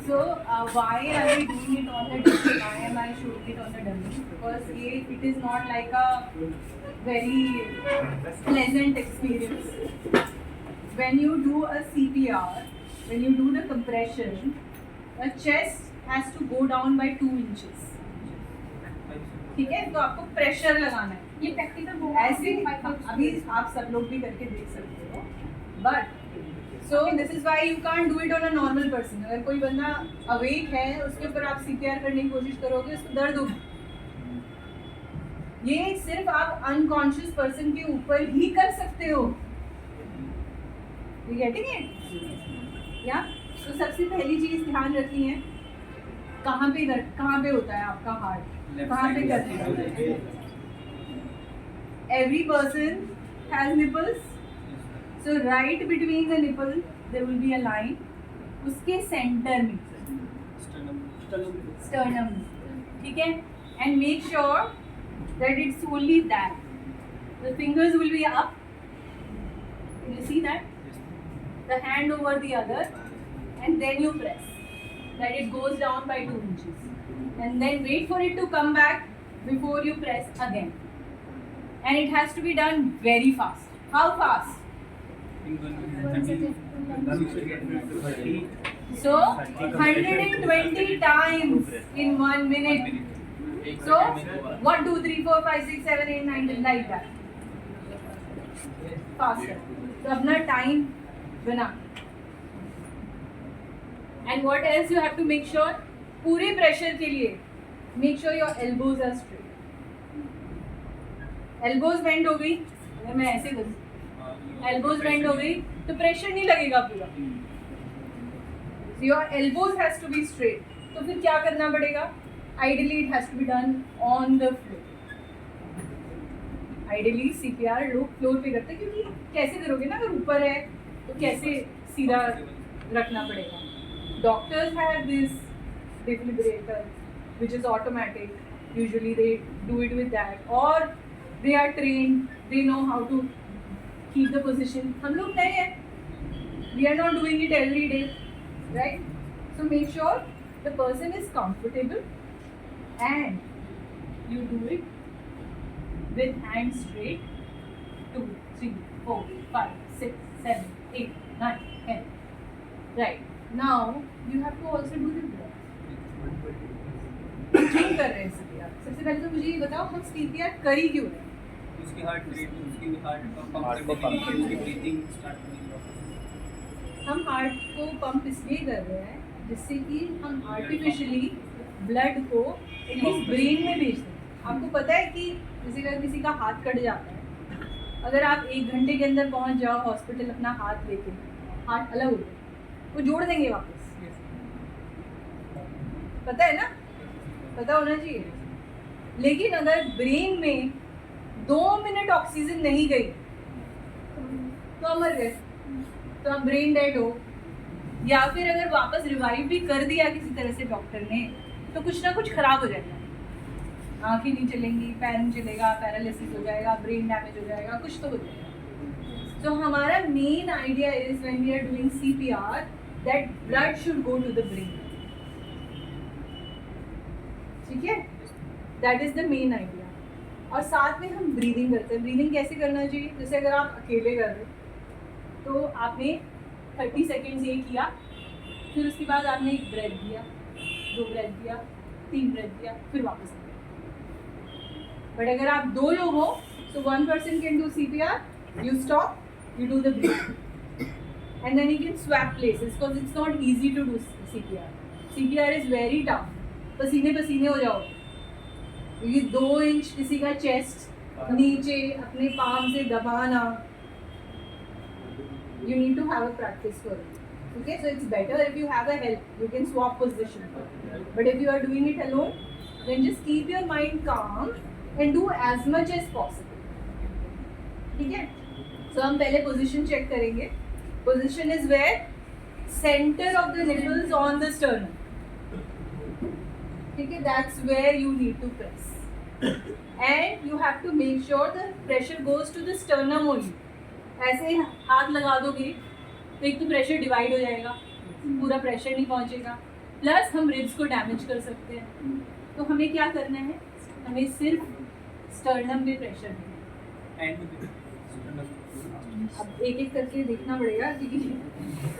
So why are we doing it on the dummy? Why am I showing it on the dummy? Because it is not like a very pleasant experience. When you do a CPR, when you do the compression, the chest has to go down by 2 inches. ठीक है, तो आपको pressure लगाना है. ये practical ऐसे अभी आप सब लोग भी करके देख सकते हो. But so this is why you can't do it on a normal person. अगर कोई बंदा अवेक है उसके ऊपर आप सीपीआर करने की कोशिश करोगे उसको दर्द होगा. ये सिर्फ आप अनकॉन्शियस पर्सन के ऊपर ही कर सकते हो. You getting it? या तो सबसे पहली चीज ध्यान रखनी है कहाँ पे होता है आपका हार्ट, कहाँ पे करते हैं. Every person has nipples. So right between the nipple there will be a line. उसके सेंटर में sternum, ठीक है. And make sure that it's only that. The fingers will be up. You see that? The hand over the other, and then you press. That it goes down by 2 inches. And then wait for it to come back before you press again. And it has to be done very fast. How fast? So 120 times in 1 minute. So 1, 2, 3, 4, 5, 6, 7, 8, 9, 10 like that. Faster. So अपना time बना. And what else you have to make sure? पूरे pressure के लिए make sure your elbows are straight. Elbows bend हो गई. अगर मैं ऐसे करूँ एल्बोज बेंड हो गई तो प्रेशर नहीं लगेगा पूरा. Your elbows has to be straight. तो फिर क्या करना पड़ेगा? Ideally it has to be done on the floor. Ideally CPR लोग फ्लोर पे करते हैं क्योंकि कैसे करोगे ना, अगर ऊपर है तो कैसे सीधा रखना पड़ेगा. Doctors have this defibrillator which is automatic. Usually they do it with that और they are trained, they know how to keep the position. हम लोग नए हैं. We are not doing it every day, right? So make sure the person is comfortable and you do it with hands straight. 2, 3, 4, 5, 6, 7, 8, 9, 10. Right. Now you have to also do the breath. क्यों कर रहे हैं CPR? सबसे पहले तो मुझे ये बताओ हम CPR कर ही क्यों रहे हैं? उसकी हार्ट रेट, उसकी हार्ट को पंप करने के लिए ब्रीथिंग स्टार्ट करने. हम हार्ट को पंप इसलिए कर रहे हैं जिससे कि हम आर्टिफिशियली ब्लड को एटलीस्ट ब्रेन में भेज दें. आपको पता है कि अगर किसी का हाथ कट जाता है, अगर आप 1 घंटे के अंदर पहुंच जाओ हॉस्पिटल अपना हाथ लेके, हाथ अलग हो गया, वो जोड़ देंगे वापस. पता है ना? पता होना चाहिए. लेकिन अगर ब्रेन में 2 मिनट ऑक्सीजन नहीं गई तो आप मर गए, तो आप ब्रेन डेड हो. या फिर अगर वापस रिवाइव भी कर दिया किसी तरह से डॉक्टर ने तो कुछ ना कुछ खराब हो जाएगा. आंखें नहीं चलेंगी, पैर नहीं चलेगा, पैरालिसिस हो जाएगा, ब्रेन डैमेज हो जाएगा, कुछ तो हो जाएगा. तो हमारा main idea is when we are doing CPR that blood should go to the brain. ठीक है, that is the main idea. और साथ में हम ब्रीदिंग करते हैं. ब्रीदिंग कैसे करना चाहिए? जैसे अगर आप अकेले कर रहे हो तो आपने 30 सेकेंड्स ये किया, फिर उसके बाद आपने 1 ब्रेथ दिया, 2 ब्रेथ दिया, 3 ब्रेथ दिया, फिर वापस दिया. बट अगर आप 2 लोग हो तो 1 person can do CPR, you stop, you do the breath and then you can swap places because it's not easy to do CPR. CPR is very tough. पसीने पसीने हो जाओ क्योंकि 2 इंच किसी का चेस्ट नीचे अपने पाम से दबाना. You need to have a practice for it. Okay, so it's better if you have a help. You can swap position. But if you are doing it alone, then just keep your mind calm and do as much as possible. ठीक है? So हम पहले position check करेंगे. Position is where center of the nipples on the sternum. ठीक है, that's where you need to press and you have to make sure the pressure goes to the sternum only. ऐसे हाथ लगा दोगे तो एक तो प्रेशर डिवाइड हो जाएगा, पूरा प्रेशर नहीं पहुंचेगा, प्लस हम रिब्स को डैमेज कर सकते हैं। तो हमें क्या करना है, हमें सिर्फ स्टर्नम में प्रेशर देना है। एंड अब एक एक करके देखना पड़ेगा क्योंकि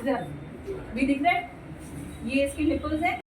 इधर भी दिख रहा है, ये इसके निपल्स हैं,